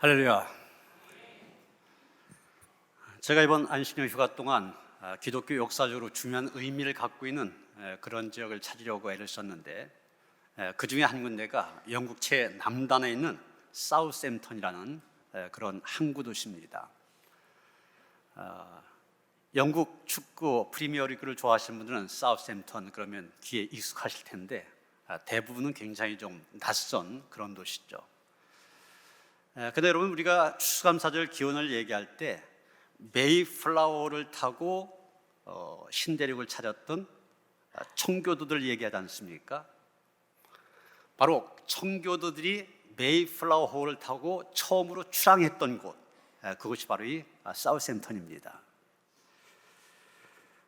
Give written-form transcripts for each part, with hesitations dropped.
할렐루야. 제가 이번 안식년 휴가 동안 기독교 역사적으로 중요한 의미를 갖고 있는 그런 지역을 찾으려고 애를 썼는데, 그 중에 한 군데가 영국 최남단에 있는 사우샘턴이라는 그런 항구 도시입니다. 영국 축구 프리미어리그를 좋아하시는 분들은 사우샘턴 그러면 귀에 익숙하실 텐데, 대부분은 굉장히 좀 낯선 그런 도시죠. 근데 여러분, 우리가 추수감사절 기원을 얘기할 때 메이플라워를 타고 신대륙을 찾았던 청교도들 얘기하지 않습니까? 바로 청교도들이 메이플라워 호를 타고 처음으로 출항했던 곳, 그것이 바로 이 사우샘턴입니다.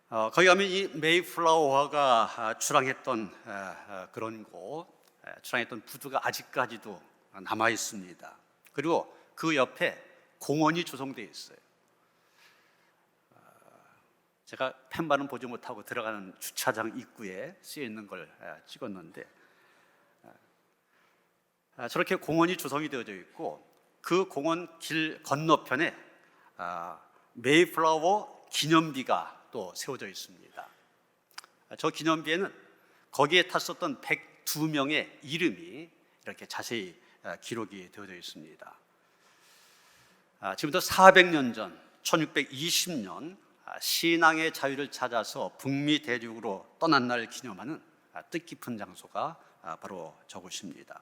거기 가면 이 메이플라워가 출항했던 그런 곳, 출항했던 부두가 아직까지도 남아 있습니다. 그리고 그 옆에 공원이 조성되어 있어요. 제가 펜바는 보지 못하고 들어가는 주차장 입구에 쓰여 있는 걸 찍었는데, 저렇게 공원이 조성이 되어져 있고, 그 공원 길 건너편에 메이플라워 기념비가 또 세워져 있습니다. 저 기념비에는 거기에 탔었던 102명의 이름이 이렇게 자세히 기록이 되어져 있습니다. 지금부터 400년 전 1620년 신앙의 자유를 찾아서 북미 대륙으로 떠난 날을 기념하는 뜻깊은 장소가 바로 저곳입니다.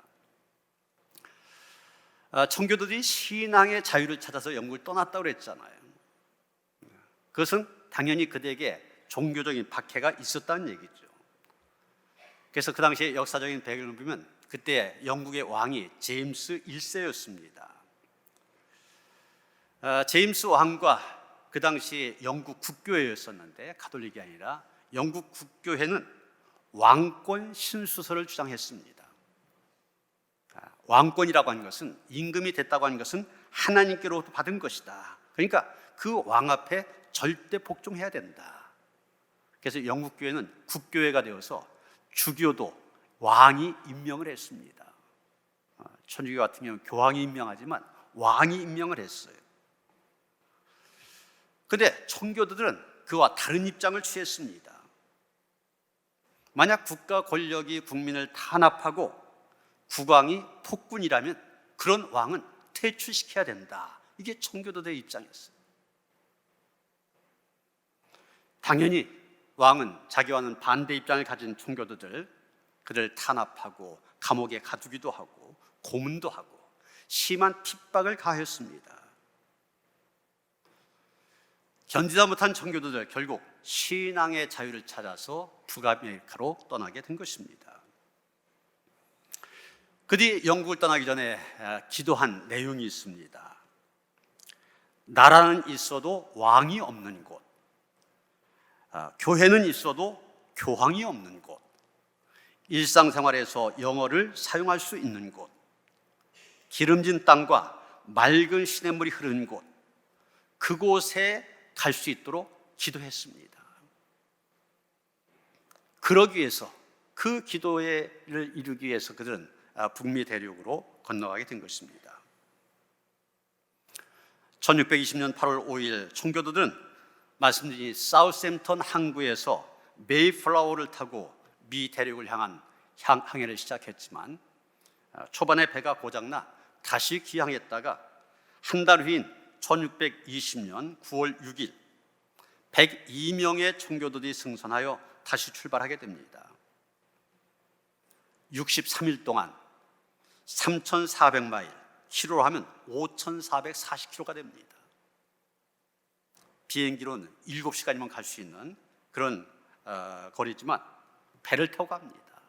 청교도들이 신앙의 자유를 찾아서 영국을 떠났다고 그랬잖아요. 그것은 당연히 그들에게 종교적인 박해가 있었다는 얘기죠. 그래서 그 당시에 역사적인 배경을 보면 그때 영국의 왕이 제임스 1세였습니다. 제임스 왕과 그 당시 영국 국교회였었는데, 가톨릭이 아니라 영국 국교회는 왕권 신수설을 주장했습니다. 왕권이라고 하는 것은, 임금이 됐다고 하는 것은 하나님께로부터 받은 것이다. 그러니까 그 왕 앞에 절대 복종해야 된다. 그래서 영국 교회는 국교회가 되어서 주교도 왕이 임명을 했습니다. 천주교 같은 경우는 교황이 임명하지만 왕이 임명을 했어요. 그런데 청교도들은 그와 다른 입장을 취했습니다. 만약 국가 권력이 국민을 탄압하고 국왕이 폭군이라면 그런 왕은 퇴출시켜야 된다. 이게 청교도들의 입장이었어요. 당연히 왕은 자기와는 반대 입장을 가진 청교도들, 그를 탄압하고 감옥에 가두기도 하고 고문도 하고 심한 핍박을 가했습니다. 견디다 못한 청교도들, 결국 신앙의 자유를 찾아서 북아메리카로 떠나게 된 것입니다. 그들이 영국을 떠나기 전에 기도한 내용이 있습니다. 나라는 있어도 왕이 없는 곳, 교회는 있어도 교황이 없는 곳, 일상생활에서 영어를 사용할 수 있는 곳, 기름진 땅과 맑은 시냇물이 흐르는 곳, 그곳에 갈 수 있도록 기도했습니다. 그러기 위해서, 그 기도를 이루기 위해서 그들은 북미 대륙으로 건너가게 된 것입니다. 1620년 8월 5일 청교도들은 말씀드린 사우샘턴 항구에서 메이플라워를 타고 미 대륙을 향한 항해를 시작했지만, 초반에 배가 고장나 다시 귀향했다가 한 달 후인 1620년 9월 6일 102명의 청교도들이 승선하여 다시 출발하게 됩니다. 63일 동안 3,400마일, 키로로 하면 5,440km가 됩니다. 비행기로는 7시간이면 갈 수 있는 그런 거리지만 배를 타고 갑니다.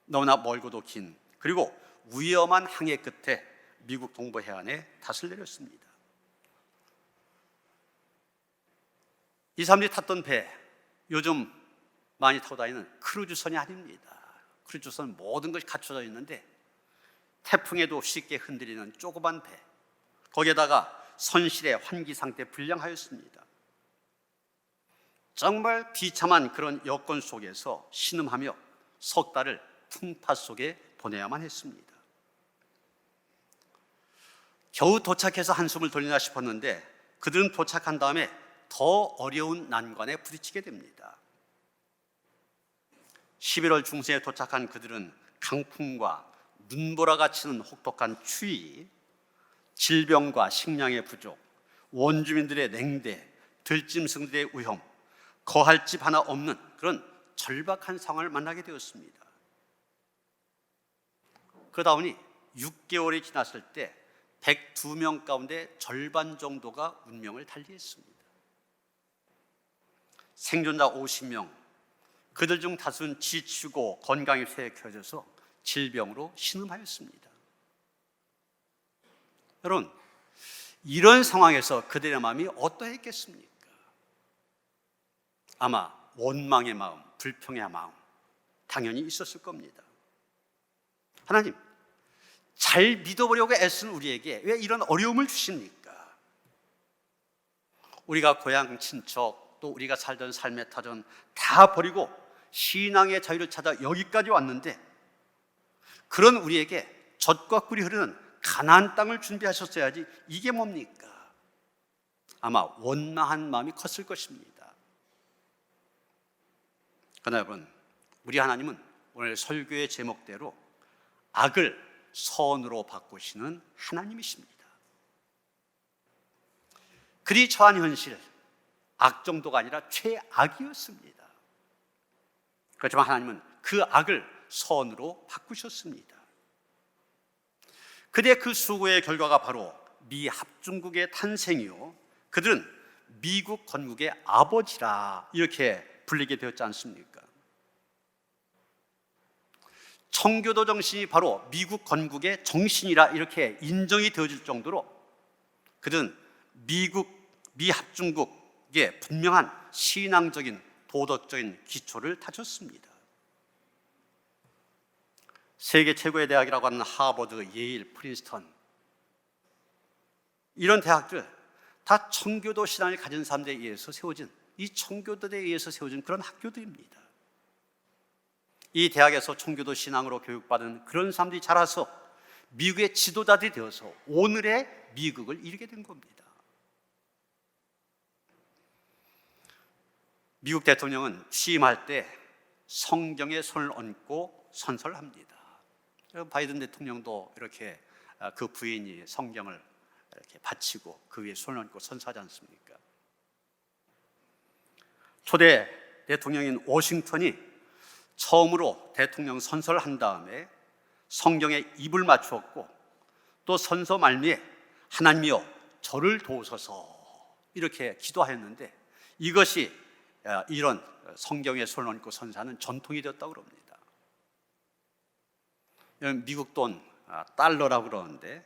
너무나 멀고도 긴, 그리고 위험한 항해 끝에 미국 동부 해안에 닷을 내렸습니다. 이 사람들이 탔던 배, 요즘 많이 타고 다니는 크루즈선이 아닙니다. 크루즈선은 모든 것이 갖춰져 있는데 태풍에도 쉽게 흔들리는 조그만 배, 거기에다가 선실의 환기 상태 불량하였습니다. 정말 비참한 그런 여건 속에서 신음하며 석 달을 풍파 속에 보내야만 했습니다. 겨우 도착해서 한숨을 돌리나 싶었는데 그들은 도착한 다음에 더 어려운 난관에 부딪히게 됩니다. 11월 중순에 도착한 그들은 강풍과 눈보라가 치는 혹독한 추위, 질병과 식량의 부족, 원주민들의 냉대, 들짐승들의 위험, 거할 집 하나 없는 그런 절박한 상황을 만나게 되었습니다. 그러다 보니 6개월이 지났을 때 102명 가운데 절반 정도가 운명을 달리했습니다. 생존자 50명, 그들 중 다수는 지치고 건강이 쇠약해져서 질병으로 신음하였습니다. 여러분, 이런 상황에서 그들의 마음이 어떠했겠습니까? 아마 원망의 마음, 불평의 마음 당연히 있었을 겁니다. 하나님, 잘 믿어보려고 애쓰는 우리에게 왜 이런 어려움을 주십니까? 우리가 고향 친척, 또 우리가 살던 삶의 터전 다 버리고 신앙의 자유를 찾아 여기까지 왔는데 그런 우리에게 젖과 꿀이 흐르는 가나안 땅을 준비하셨어야지 이게 뭡니까? 아마 원망한 마음이 컸을 것입니다. 그러나 여러분, 우리 하나님은 오늘 설교의 제목대로 악을 선으로 바꾸시는 하나님이십니다. 그리 처한 현실, 악 정도가 아니라 최악이었습니다. 그렇지만 하나님은 그 악을 선으로 바꾸셨습니다. 그들의 그 수고의 결과가 바로 미 합중국의 탄생이요, 그들은 미국 건국의 아버지라 이렇게 불리게 되었지 않습니까? 청교도 정신이 바로 미국 건국의 정신이라 이렇게 인정이 되어질 정도로 그들은 미 합중국의 분명한 신앙적인 도덕적인 기초를 다졌습니다. 세계 최고의 대학이라고 하는 하버드, 예일, 프린스턴, 이런 대학들 다 청교도 신앙을 가진 사람들에 의해서 세워진, 이 청교도에 의해서 세워진 그런 학교들입니다. 이 대학에서 청교도 신앙으로 교육받은 그런 사람들이 자라서 미국의 지도자들이 되어서 오늘의 미국을 이루게 된 겁니다. 미국 대통령은 취임할 때 성경에 손을 얹고 선서합니다. 바이든 대통령도 이렇게 그 부인이 성경을 이렇게 바치고 그 위에 손을 얹고 선서하지 않습니까? 초대 대통령인 워싱턴이 처음으로 대통령 선서를 한 다음에 성경에 입을 맞추었고 또 선서 말미에 하나님이여 저를 도우소서 이렇게 기도하였는데 이것이 이런 성경에 손을 얹고 선서하는 전통이 되었다고 그럽니다. 미국 돈 달러라고 그러는데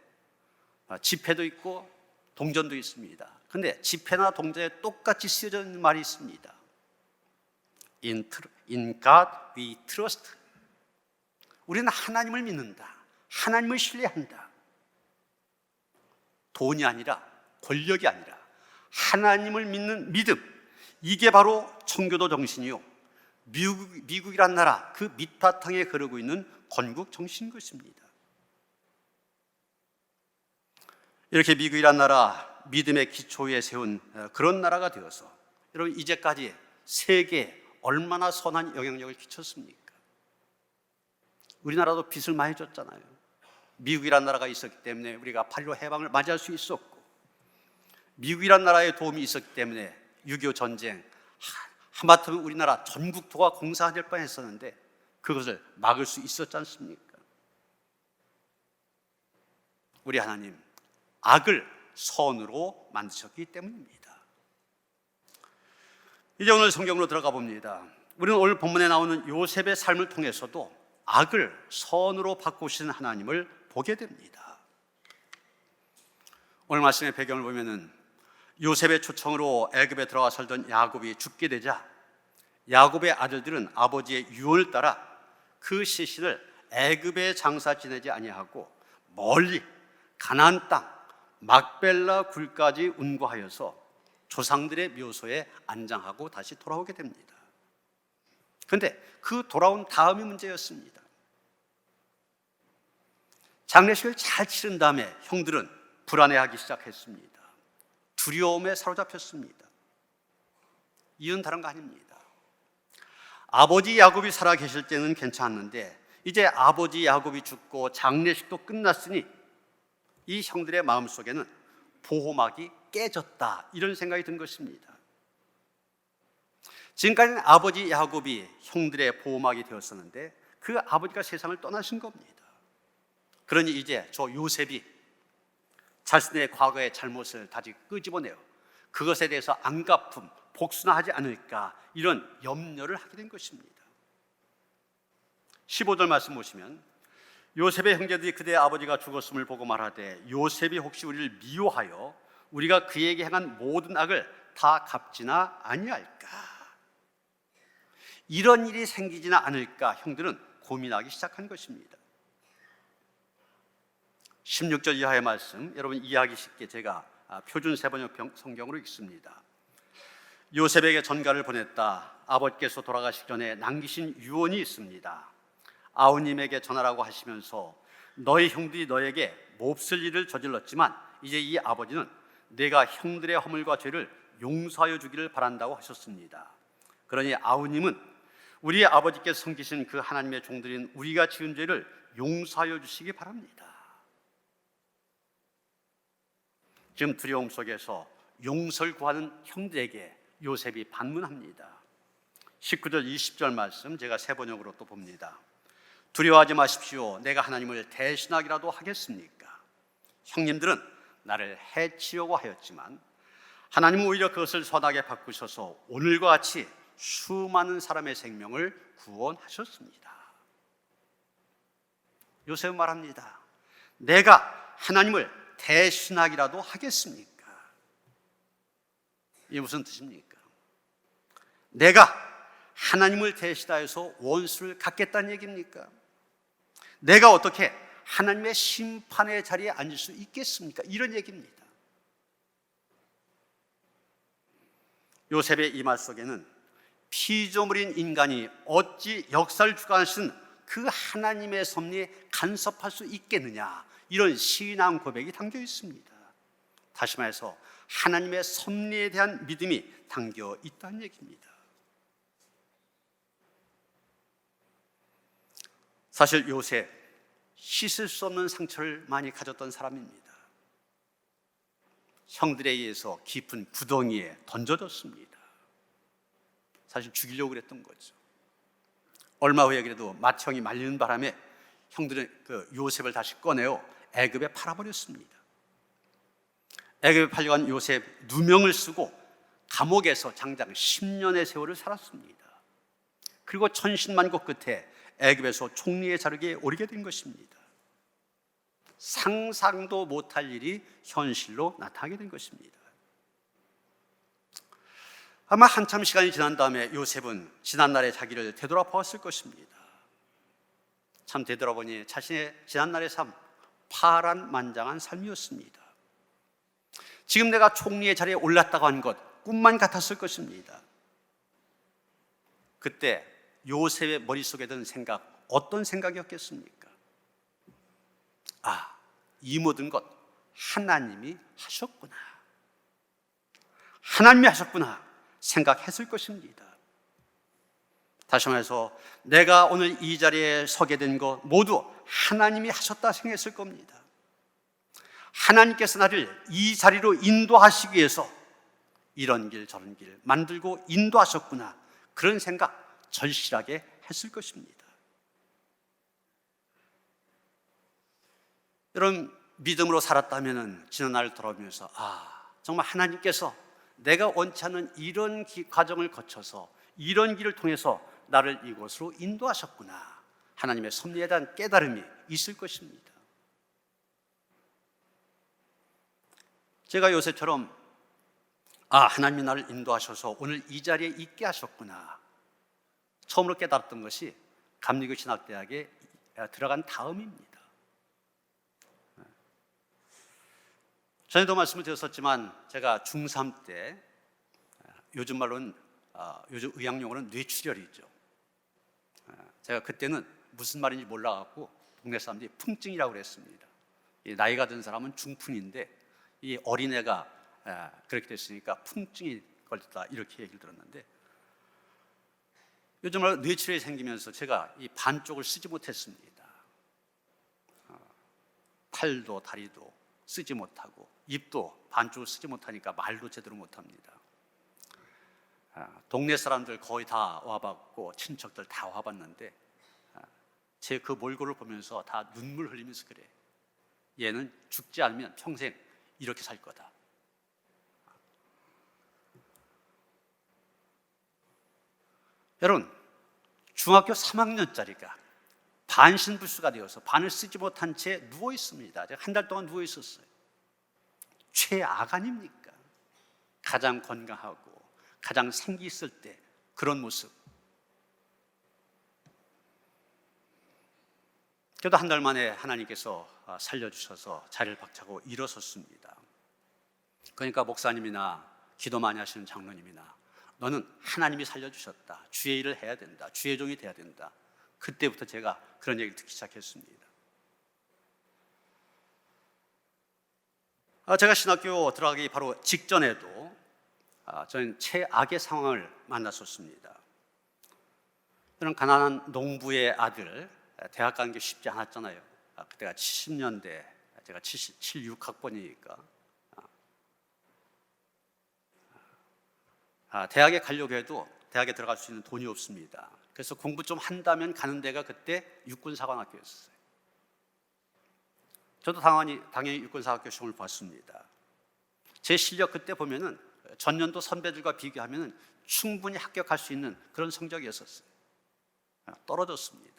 지폐도 있고 동전도 있습니다. 그런데 지폐나 동전에 똑같이 쓰여져 있는 말이 있습니다. In God we trust. 우리는 하나님을 믿는다. 하나님을 신뢰한다. 돈이 아니라 권력이 아니라 하나님을 믿는 믿음, 이게 바로 청교도 정신이요, 미국이란 나라 그 밑바탕에 흐르고 있는 건국 정신인 것입니다. 이렇게 미국이란 나라 믿음의 기초에 세운 그런 나라가 되어서 여러분 이제까지 세계에 얼마나 선한 영향력을 끼쳤습니까? 우리나라도 빚을 많이 졌잖아요. 미국이란 나라가 있었기 때문에 우리가 8.15 해방을 맞이할 수 있었고, 미국이란 나라의 도움이 있었기 때문에 6.25 전쟁, 하마터면 우리나라 전국토가 공사될 뻔했었는데 그것을 막을 수 있었지 않습니까? 우리 하나님, 악을 선으로 만드셨기 때문입니다. 이제 오늘 성경으로 들어가 봅니다. 우리는 오늘 본문에 나오는 요셉의 삶을 통해서도 악을 선으로 바꾸시는 하나님을 보게 됩니다. 오늘 말씀의 배경을 보면은 요셉의 초청으로 애굽에 들어가 살던 야곱이 죽게 되자 야곱의 아들들은 아버지의 유언을 따라 그 시신을 애굽에 장사 지내지 아니하고 멀리 가나안 땅 막벨라 굴까지 운구하여서 조상들의 묘소에 안장하고 다시 돌아오게 됩니다. 그런데 그 돌아온 다음이 문제였습니다. 장례식을 잘 치른 다음에 형들은 불안해하기 시작했습니다. 두려움에 사로잡혔습니다. 이유는 다른 거 아닙니다. 아버지 야곱이 살아 계실 때는 괜찮았는데 이제 아버지 야곱이 죽고 장례식도 끝났으니 이 형들의 마음속에는 보호막이 깨졌다, 이런 생각이 든 것입니다. 지금까지는 아버지 야곱이 형들의 보호막이 되었었는데 그 아버지가 세상을 떠나신 겁니다. 그러니 이제 저 요셉이 자신의 과거의 잘못을 다시 끄집어내어 그것에 대해서 안갚음, 복수나 하지 않을까, 이런 염려를 하게 된 것입니다. 15절 말씀 보시면 요셉의 형제들이 그대의 아버지가 죽었음을 보고 말하되 요셉이 혹시 우리를 미워하여 우리가 그에게 행한 모든 악을 다 갚지나 아니할까, 이런 일이 생기지나 않을까 형들은 고민하기 시작한 것입니다. 16절 이하의 말씀 여러분 이해하기 쉽게 제가 표준 세번역 성경으로 읽습니다. 요셉에게 전가를 보냈다. 아버지께서 돌아가시기 전에 남기신 유언이 있습니다. 아우님에게 전하라고 하시면서 너희 형들이 너에게 몹쓸 일을 저질렀지만 이제 이 아버지는 내가 형들의 허물과 죄를 용서하여 주기를 바란다고 하셨습니다. 그러니 아우님은 우리 아버지께서 섬기신 그 하나님의 종들인 우리가 지은 죄를 용서하여 주시기 바랍니다. 지금 두려움 속에서 용서를 구하는 형들에게 요셉이 반문합니다. 19절 20절 말씀 제가 세번역으로 또 봅니다. 두려워하지 마십시오. 내가 하나님을 대신하기라도 하겠습니까? 형님들은 나를 해치려고 하였지만 하나님은 오히려 그것을 선하게 바꾸셔서 오늘과 같이 수많은 사람의 생명을 구원하셨습니다. 요셉은 말합니다. 내가 하나님을 대신하기라도 하겠습니까? 이게 무슨 뜻입니까? 내가 하나님을 대신하여서 원수를 갚겠다는 얘기입니까? 내가 어떻게 하나님의 심판의 자리에 앉을 수 있겠습니까? 이런 얘기입니다. 요셉의 이 말 속에는 피조물인 인간이 어찌 역사를 주관하시는 그 하나님의 섭리에 간섭할 수 있겠느냐, 이런 신앙 고백이 담겨 있습니다. 다시 말해서 하나님의 섭리에 대한 믿음이 담겨 있다는 얘기입니다. 사실 요셉 씻을 수 없는 상처를 많이 가졌던 사람입니다. 형들에 의해서 깊은 구덩이에 던져졌습니다. 사실 죽이려고 그랬던 거죠. 얼마 후에 그래도 맏형이 말리는 바람에 형들은 그 요셉을 다시 꺼내어 애굽에 팔아버렸습니다. 애굽에 팔려간 요셉 누명을 쓰고 감옥에서 장장 10년의 세월을 살았습니다. 그리고 천신만고 끝에 애굽에서 총리의 자리에 오르게 된 것입니다. 상상도 못할 일이 현실로 나타나게 된 것입니다. 아마 한참 시간이 지난 다음에 요셉은 지난날의 자기를 되돌아보았을 것입니다. 참 되돌아보니 자신의 지난날의 삶, 파란만장한 삶이었습니다. 지금 내가 총리의 자리에 올랐다고 한 것 꿈만 같았을 것입니다. 그때 요셉의 머릿속에 든 생각, 어떤 생각이었겠습니까? 이 모든 것 하나님이 하셨구나, 하나님이 하셨구나 생각했을 것입니다. 다시 말해서 내가 오늘 이 자리에 서게 된 것 모두 하나님이 하셨다 생각했을 겁니다. 하나님께서 나를 이 자리로 인도하시기 위해서 이런 길 저런 길 만들고 인도하셨구나, 그런 생각 절실하게 했을 것입니다. 여러분, 믿음으로 살았다면 지난 날을 돌아보면서 정말 하나님께서 내가 원치 않는 이런 과정을 거쳐서 이런 길을 통해서 나를 이곳으로 인도하셨구나, 하나님의 섭리에 대한 깨달음이 있을 것입니다. 제가 요셉처럼 하나님이 나를 인도하셔서 오늘 이 자리에 있게 하셨구나 처음으로 깨달았던 것이 감리교 신학대학에 들어간 다음입니다. 전에도 말씀을 드렸었지만 제가 중3 때 요즘 말로는 요즘 의학용어로는 뇌출혈이죠. 제가 그때는 무슨 말인지 몰라갖고 동네 사람들이 풍증이라고 그랬습니다. 이 나이가 든 사람은 중풍인데 이 어린애가 그렇게 됐으니까 풍증이 걸렸다 이렇게 얘기를 들었는데, 요즘 뇌출혈이 생기면서 제가 이 반쪽을 쓰지 못했습니다. 팔도 다리도 쓰지 못하고 입도 반쪽을 쓰지 못하니까 말도 제대로 못합니다. 동네 사람들 거의 다 와봤고 친척들 다 와봤는데 제 그 몰골을 보면서 다 눈물 흘리면서 그래. 얘는 죽지 않으면 평생 이렇게 살 거다. 여러분, 중학교 3학년짜리가 반신불수가 되어서 반을 쓰지 못한 채 누워 있습니다. 제가 한 달 동안 누워 있었어요. 최악 아닙니까? 가장 건강하고 가장 생기 있을 때 그런 모습. 그래도 한 달 만에 하나님께서 살려주셔서 자리를 박차고 일어섰습니다. 그러니까 목사님이나 기도 많이 하시는 장로님이나 너는 하나님이 살려주셨다. 주의 일을 해야 된다. 주의 종이 돼야 된다. 그때부터 제가 그런 얘기를 듣기 시작했습니다. 제가 신학교 들어가기 바로 직전에도 저는 최악의 상황을 만났었습니다. 저는 가난한 농부의 아들, 대학 가는 게 쉽지 않았잖아요. 그때가 70년대, 제가 76학번이니까 대학에 가려고 해도 대학에 들어갈 수 있는 돈이 없습니다. 그래서 공부 좀 한다면 가는 데가 그때 육군사관학교였어요. 저도 당연히 육군사관학교 시험을 봤습니다. 제 실력 그때 보면은 전년도 선배들과 비교하면 충분히 합격할 수 있는 그런 성적이었었어요. 떨어졌습니다.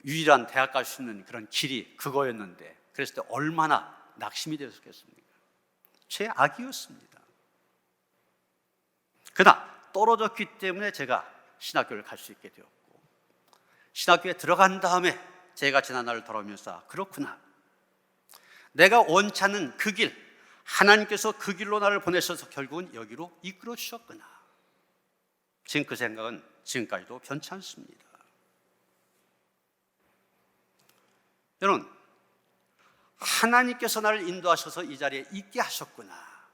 유일한 대학 갈 수 있는 그런 길이 그거였는데, 그랬을 때 얼마나 낙심이 되었겠습니까? 최악이었습니다. 그러나 떨어졌기 때문에 제가 신학교를 갈 수 있게 되었고, 신학교에 들어간 다음에 제가 지난 날을 돌아오면서 그렇구나, 내가 원치 않는 그 길, 하나님께서 그 길로 나를 보내셔서 결국은 여기로 이끌어 주셨구나. 지금 그 생각은 지금까지도 변치 않습니다. 여러분, 하나님께서 나를 인도하셔서 이 자리에 있게 하셨구나.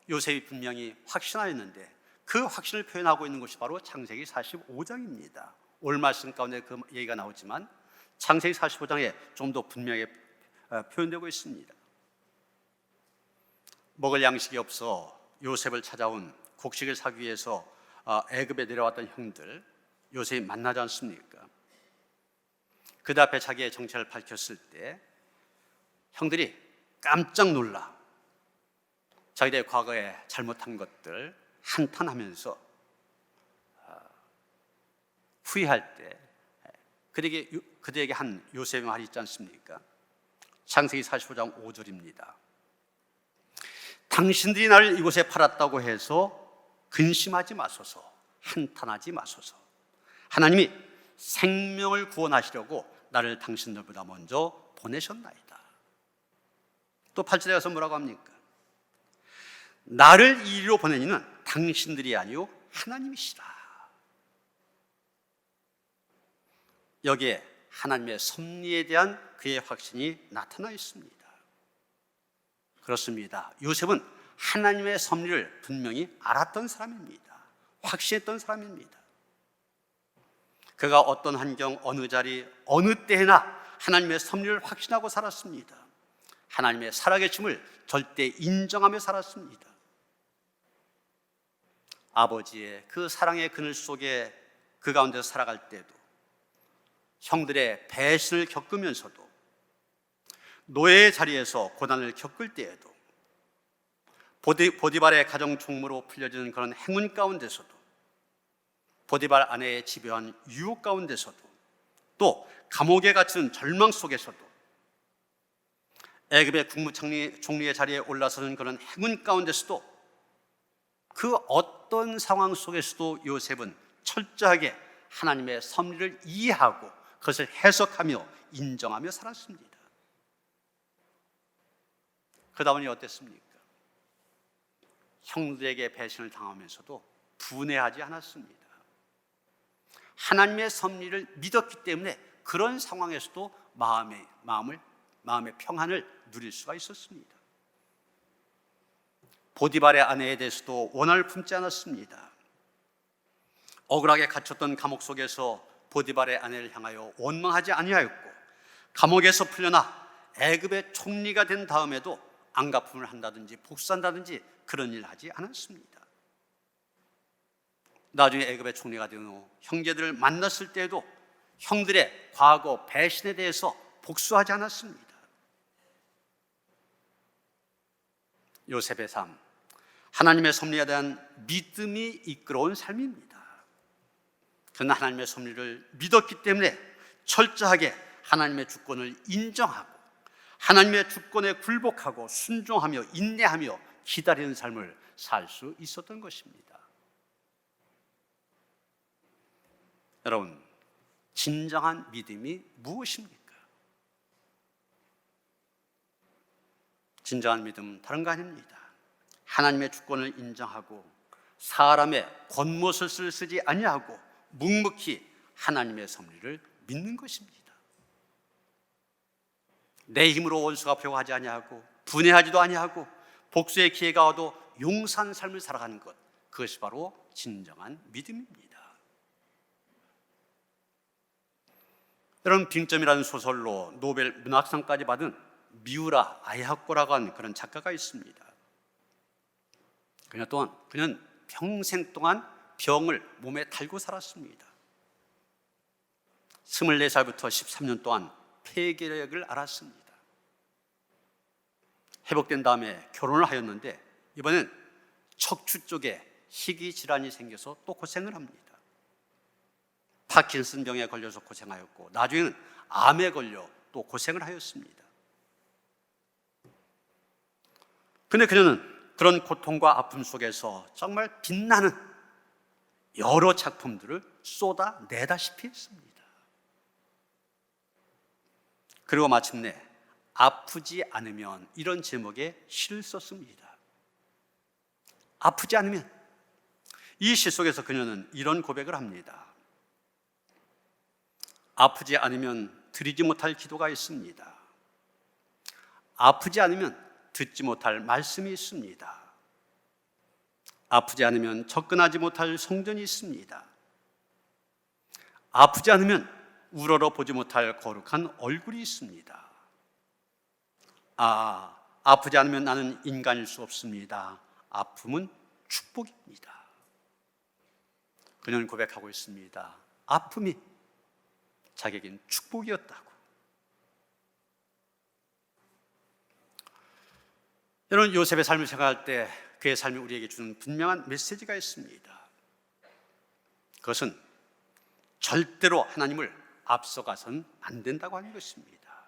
요셉이 분명히 확신하였는데 그 확신을 표현하고 있는 것이 바로 창세기 45장입니다. 오늘 말씀 가운데 그 얘기가 나오지만 창세기 45장에 좀 더 분명히 표현되고 있습니다. 먹을 양식이 없어 요셉을 찾아온 곡식을 사기 위해서 애굽에 내려왔던 형들, 요셉이 만나지 않습니까? 그들 앞에 자기의 정체를 밝혔을 때 형들이 깜짝 놀라 자기들의 과거에 잘못한 것들 한탄하면서 후회할 때 그들에게 한 요셉의 말이 있지 않습니까? 창세기 45장 5절입니다. 당신들이 나를 이곳에 팔았다고 해서 근심하지 마소서, 한탄하지 마소서. 하나님이 생명을 구원하시려고 나를 당신들보다 먼저 보내셨나이다. 또 8절에 가서 뭐라고 합니까? 나를 이리로 보낸 이는 당신들이 아니요 하나님이시라. 여기에 하나님의 섭리에 대한 그의 확신이 나타나 있습니다. 그렇습니다. 요셉은 하나님의 섭리를 분명히 알았던 사람입니다. 확신했던 사람입니다. 그가 어떤 환경, 어느 자리, 어느 때나 하나님의 섭리를 확신하고 살았습니다. 하나님의 살아계심을 절대 인정하며 살았습니다. 아버지의 그 사랑의 그늘 속에 그 가운데서 살아갈 때도, 형들의 배신을 겪으면서도, 노예의 자리에서 고난을 겪을 때에도, 보디발의 가정 총무로 풀려지는 그런 행운 가운데서도, 보디발 아내의 집요한 유혹 가운데서도, 또 감옥에 갇힌 절망 속에서도, 애굽의 국무총리의 자리에 올라서는 그런 행운 가운데서도, 그 어떤 상황 속에서도 요셉은 철저하게 하나님의 섭리를 이해하고 그것을 해석하며 인정하며 살았습니다. 그러다 보니 어땠습니까? 형들에게 배신을 당하면서도 분해하지 않았습니다. 하나님의 섭리를 믿었기 때문에 그런 상황에서도 마음의 평안을 누릴 수가 있었습니다. 보디발의 아내에 대해서도 원한을 품지 않았습니다. 억울하게 갇혔던 감옥 속에서 보디발의 아내를 향하여 원망하지 아니하였고, 감옥에서 풀려나 애굽의 총리가 된 다음에도 안가품을 한다든지 복수한다든지 그런 일을 하지 않았습니다. 나중에 애굽의 총리가 된 후 형제들을 만났을 때에도 형들의 과거 배신에 대해서 복수하지 않았습니다. 요셉의 삶, 하나님의 섭리에 대한 믿음이 이끌어온 삶입니다. 그는 하나님의 섭리를 믿었기 때문에 철저하게 하나님의 주권을 인정하고 하나님의 주권에 굴복하고 순종하며 인내하며 기다리는 삶을 살 수 있었던 것입니다. 여러분, 진정한 믿음이 무엇입니까? 진정한 믿음은 다른 거 아닙니다. 하나님의 주권을 인정하고 사람의 겉모습을 쓰지 아니하고 묵묵히 하나님의 섭리를 믿는 것입니다. 내 힘으로 원수 갚으려고 하지 아니하고 분해하지도 아니하고 복수의 기회가 와도 용서하는 삶을 살아가는 것, 그것이 바로 진정한 믿음입니다. 여러분, 빙점이라는 소설로 노벨 문학상까지 받은 미우라 아야코라고 하는 그런 작가가 있습니다. 그는 평생 동안 병을 몸에 달고 살았습니다. 24살부터 13년 동안 폐결핵을 앓았습니다. 회복된 다음에 결혼을 하였는데 이번엔 척추 쪽에 희귀 질환이 생겨서 또 고생을 합니다. 파킨슨 병에 걸려서 고생하였고 나중에는 암에 걸려 또 고생을 하였습니다. 근데 그녀는 그런 고통과 아픔 속에서 정말 빛나는 여러 작품들을 쏟아내다시피 했습니다. 그리고 마침내 아프지 않으면 이런 제목의 시를 썼습니다. 아프지 않으면. 이 시 속에서 그녀는 이런 고백을 합니다. 아프지 않으면 드리지 못할 기도가 있습니다. 아프지 않으면 듣지 못할 말씀이 있습니다. 아프지 않으면 접근하지 못할 성전이 있습니다. 아프지 않으면 우러러 보지 못할 거룩한 얼굴이 있습니다. 아프지 않으면 나는 인간일 수 없습니다. 아픔은 축복입니다. 그녀는 고백하고 있습니다. 아픔이 자기에겐 축복이었다고. 여러분, 요셉의 삶을 생각할 때 그의 삶이 우리에게 주는 분명한 메시지가 있습니다. 그것은 절대로 하나님을 앞서가선 안 된다고 하는 것입니다.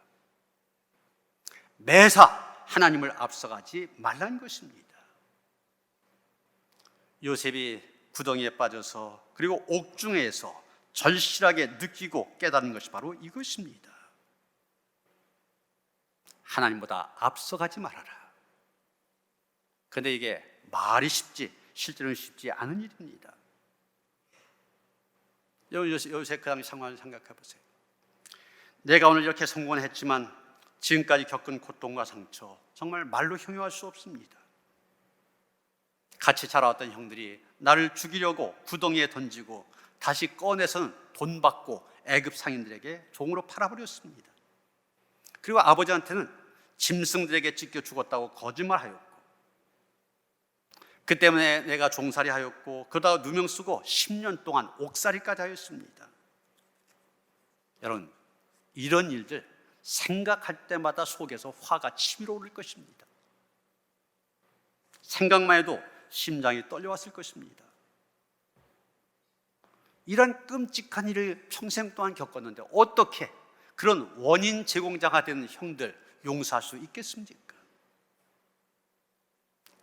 매사 하나님을 앞서가지 말라는 것입니다. 요셉이 구덩이에 빠져서 그리고 옥중에서 절실하게 느끼고 깨달은 것이 바로 이것입니다. 하나님보다 앞서가지 말아라. 그런데 이게 말이 쉽지 실제로는 쉽지 않은 일입니다. 요새 그 당시 상황을 생각해 보세요. 내가 오늘 이렇게 성공을 했지만 지금까지 겪은 고통과 상처 정말 말로 형용할 수 없습니다. 같이 자라왔던 형들이 나를 죽이려고 구덩이에 던지고 다시 꺼내서는 돈 받고 애굽 상인들에게 종으로 팔아버렸습니다. 그리고 아버지한테는 짐승들에게 찢겨 죽었다고 거짓말하였고, 그 때문에 내가 종살이 하였고 그러다가 누명 쓰고 10년 동안 옥살이까지 하였습니다. 여러분, 이런 일들 생각할 때마다 속에서 화가 치밀어 오를 것입니다. 생각만 해도 심장이 떨려왔을 것입니다. 이런 끔찍한 일을 평생 동안 겪었는데 어떻게 그런 원인 제공자가 된 형들 용서할 수 있겠습니까?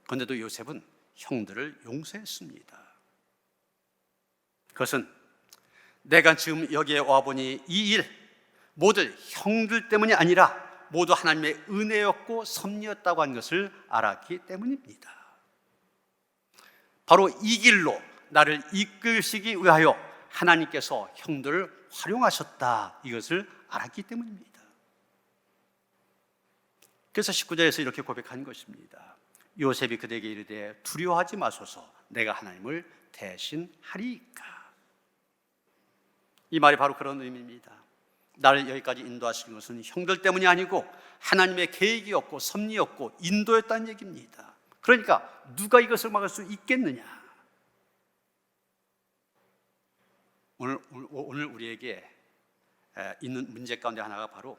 그런데도 요셉은 형들을 용서했습니다. 그것은 내가 지금 여기에 와보니 이 일 모두 형들 때문이 아니라 모두 하나님의 은혜였고 섭리였다고 하는 것을 알았기 때문입니다. 바로 이 길로 나를 이끌시기 위하여 하나님께서 형들을 활용하셨다, 이것을 알았기 때문입니다. 그래서 19절에서 이렇게 고백한 것입니다. 요셉이 그대에게 이르되 두려워하지 마소서, 내가 하나님을 대신하리이까. 이 말이 바로 그런 의미입니다. 나를 여기까지 인도하신 것은 형들 때문이 아니고 하나님의 계획이었고 섭리였고 인도였다는 얘기입니다. 그러니까 누가 이것을 막을 수 있겠느냐? 오늘 우리에게 있는 문제 가운데 하나가 바로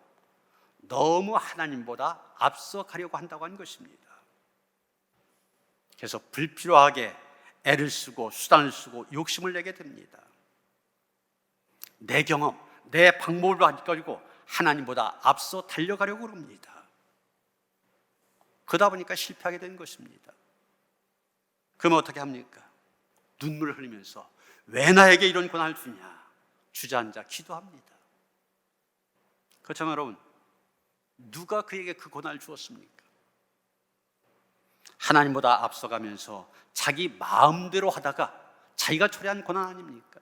너무 하나님보다 앞서가려고 한다고 하는 것입니다. 그래서 불필요하게 애를 쓰고 수단을 쓰고 욕심을 내게 됩니다. 내 경험, 내 방법을 가지고 하나님보다 앞서 달려가려고 합니다. 그러다 보니까 실패하게 된 것입니다. 그러면 어떻게 합니까? 눈물을 흘리면서 왜 나에게 이런 고난을 주냐? 주저앉아 기도합니다. 그렇지만 여러분, 누가 그에게 그 고난을 주었습니까? 하나님보다 앞서가면서 자기 마음대로 하다가 자기가 초래한 고난 아닙니까?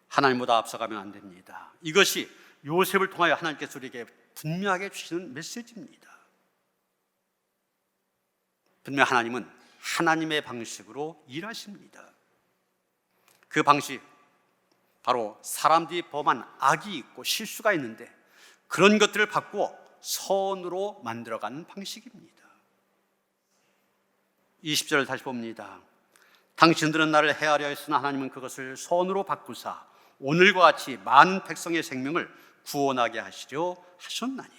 하나님보다 앞서가면 안 됩니다. 이것이 요셉을 통하여 하나님께서 우리에게 분명하게 주시는 메시지입니다. 분명 하나님은 하나님의 방식으로 일하십니다. 그 방식, 바로 사람들이 범한 악이 있고 실수가 있는데 그런 것들을 바꾸어 선으로 만들어가는 방식입니다. 20절을 다시 봅니다. 당신들은 나를 해하려 했으나 하나님은 그것을 선으로 바꾸사 오늘과 같이 많은 백성의 생명을 구원하게 하시려 하셨나니.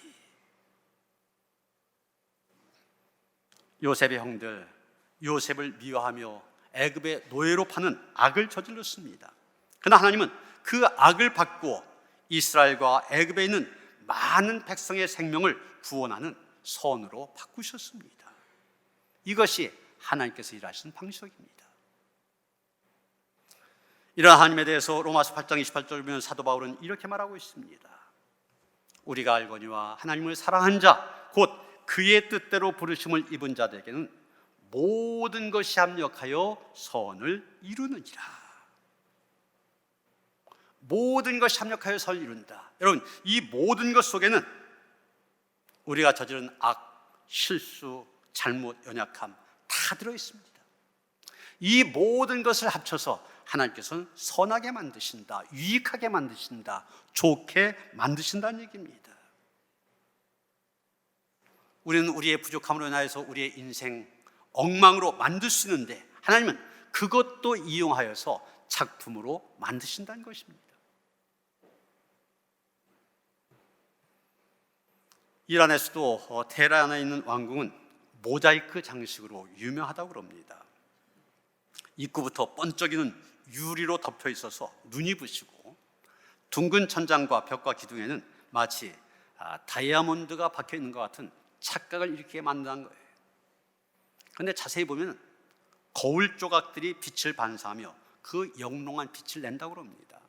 요셉의 형들, 요셉을 미워하며 애굽의 노예로 파는 악을 저질렀습니다. 그러나 하나님은 그 악을 바꾸어 이스라엘과 애굽에 있는 많은 백성의 생명을 구원하는 선으로 바꾸셨습니다. 이것이 하나님께서 일하시는 방식입니다. 이런 하나님에 대해서 로마서 8장 28절 보면 사도 바울은 이렇게 말하고 있습니다. 우리가 알거니와 하나님을 사랑한 자, 곧 그의 뜻대로 부르심을 입은 자들에게는 모든 것이 합력하여 선을 이루느니라. 모든 것이 합력하여 선을 이룬다. 여러분, 이 모든 것 속에는 우리가 저지른 악, 실수, 잘못, 연약함 다 들어있습니다. 이 모든 것을 합쳐서 하나님께서는 선하게 만드신다, 유익하게 만드신다, 좋게 만드신다는 얘기입니다. 우리는 우리의 부족함으로 인하여서 우리의 인생 엉망으로 만들 수 있는데 하나님은 그것도 이용하여서 작품으로 만드신다는 것입니다. 이란에서도 테헤란에 있는 왕궁은 모자이크 장식으로 유명하다고 합니다. 입구부터 번쩍이는 유리로 덮여 있어서 눈이 부시고 둥근 천장과 벽과 기둥에는 마치 다이아몬드가 박혀 있는 것 같은 착각을 일으키게 만든 거예요. 그런데 자세히 보면 거울 조각들이 빛을 반사하며 그 영롱한 빛을 낸다고 합니다.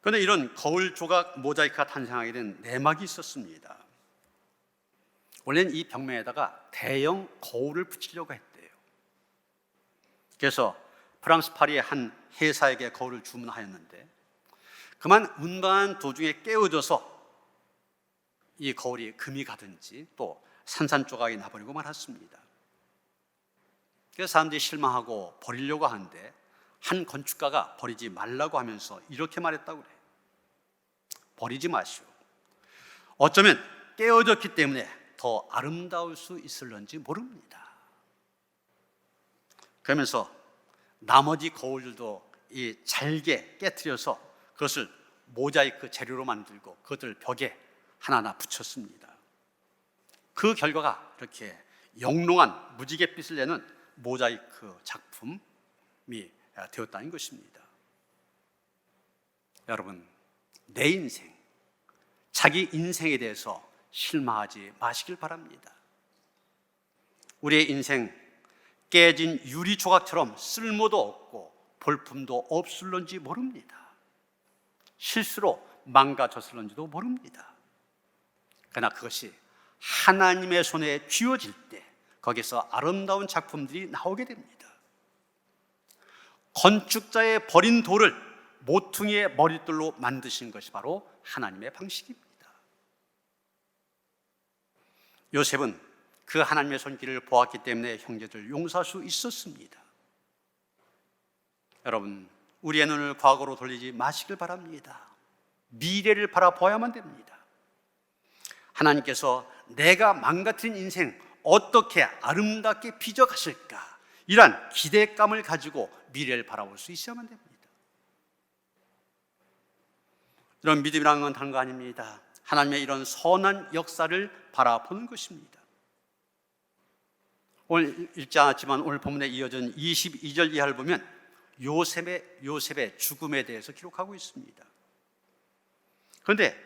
그런데 이런 거울 조각 모자이크가 탄생하게 된 내막이 있었습니다. 원래는 이 벽면에다가 대형 거울을 붙이려고 했대요. 그래서 프랑스 파리의 한 회사에게 거울을 주문하였는데 그만 운반하는 도중에 깨어져서 이 거울이 금이 가든지 또 산산조각이 나버리고 말았습니다. 그래서 사람들이 실망하고 버리려고 하는데 한 건축가가 버리지 말라고 하면서 이렇게 말했다고 그래요. 버리지 마시오. 어쩌면 깨어졌기 때문에 더 아름다울 수 있을런지 모릅니다. 그러면서 나머지 거울들도 이 잘게 깨트려서 그것을 모자이크 재료로 만들고 그것을 벽에 하나하나 붙였습니다. 그 결과가 이렇게 영롱한 무지갯빛을 내는 모자이크 작품이 되었다는 것입니다. 여러분, 내 인생, 자기 인생에 대해서 실망하지 마시길 바랍니다. 우리의 인생 깨진 유리 조각처럼 쓸모도 없고 볼품도 없을런지 모릅니다. 실수로 망가졌을런지도 모릅니다. 그러나 그것이 하나님의 손에 쥐어질 때 거기서 아름다운 작품들이 나오게 됩니다. 건축자의 버린 돌을 모퉁이의 머릿돌로 만드신 것이 바로 하나님의 방식입니다. 요셉은 그 하나님의 손길을 보았기 때문에 형제들을 용서할 수 있었습니다. 여러분, 우리의 눈을 과거로 돌리지 마시길 바랍니다. 미래를 바라보아야만 됩니다. 하나님께서 내가 망가뜨린 인생 어떻게 아름답게 빚어가실까, 이러한 기대감을 가지고 미래를 바라볼 수 있어야만 됩니다. 이런 믿음이라는 건 다른 거 아닙니다. 하나님의 이런 선한 역사를 바라보는 것입니다. 오늘 읽지 않았지만 오늘 본문에 이어진 22절 이하를 보면 요셉의 죽음에 대해서 기록하고 있습니다. 그런데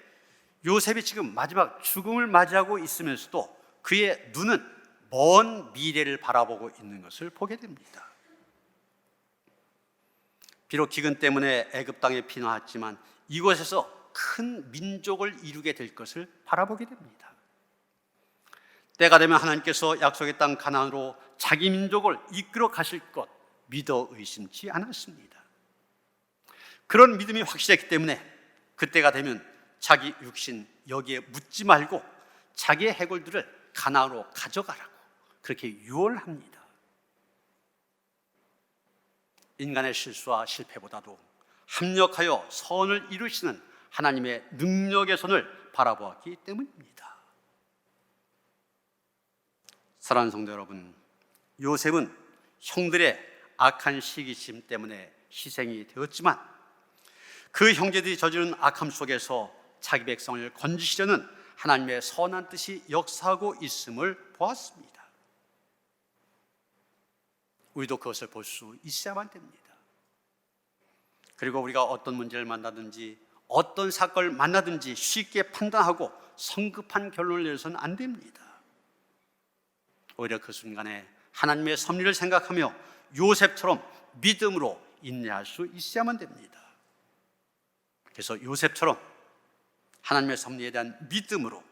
요셉이 지금 마지막 죽음을 맞이하고 있으면서도 그의 눈은 먼 미래를 바라보고 있는 것을 보게 됩니다. 비록 기근 때문에 애굽 땅에 피난왔지만 이곳에서 큰 민족을 이루게 될 것을 바라보게 됩니다. 때가 되면 하나님께서 약속의 땅 가나안으로 자기 민족을 이끌어 가실 것 믿어 의심치 않았습니다. 그런 믿음이 확실했기 때문에 그때가 되면 자기 육신 여기에 묻지 말고 자기의 해골들을 가나안으로 가져가라고 그렇게 유언합니다. 인간의 실수와 실패보다도 합력하여 선을 이루시는 하나님의 능력의 손을 바라보았기 때문입니다. 사랑하는 성도 여러분, 요셉은 형들의 악한 시기심 때문에 희생이 되었지만 그 형제들이 저지른 악함 속에서 자기 백성을 건지시려는 하나님의 선한 뜻이 역사하고 있음을 보았습니다. 우리도 그것을 볼 수 있어야만 됩니다. 그리고 우리가 어떤 문제를 만나든지 어떤 사건을 만나든지 쉽게 판단하고 성급한 결론을 내서는 안 됩니다. 오히려 그 순간에 하나님의 섭리를 생각하며 요셉처럼 믿음으로 인내할 수 있어야만 됩니다. 그래서 요셉처럼 하나님의 섭리에 대한 믿음으로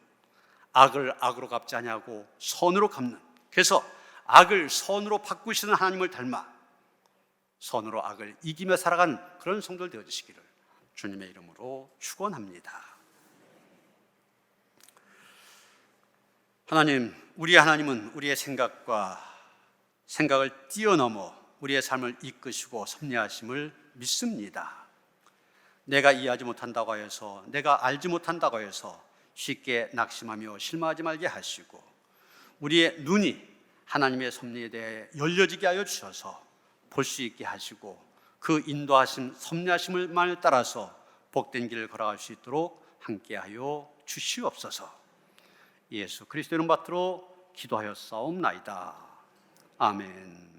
악을 악으로 갚지 아니하고 선으로 갚는, 그래서 악을 선으로 바꾸시는 하나님을 닮아 선으로 악을 이기며 살아가는 그런 성도들 되어주시기를 주님의 이름으로 축원합니다. 하나님, 우리의 하나님은 우리의 생각을 뛰어넘어 우리의 삶을 이끄시고 섭리하심을 믿습니다. 내가 이해하지 못한다고 해서, 내가 알지 못한다고 해서 쉽게 낙심하며 실망하지 말게 하시고 우리의 눈이 하나님의 섭리에 대해 열려지게 하여 주셔서 볼 수 있게 하시고 그 인도하심, 섭리하심을 따라서 복된 길을 걸어갈 수 있도록 함께하여 주시옵소서. 예수 그리스도 이름 받들어 기도하였사옵나이다. 아멘.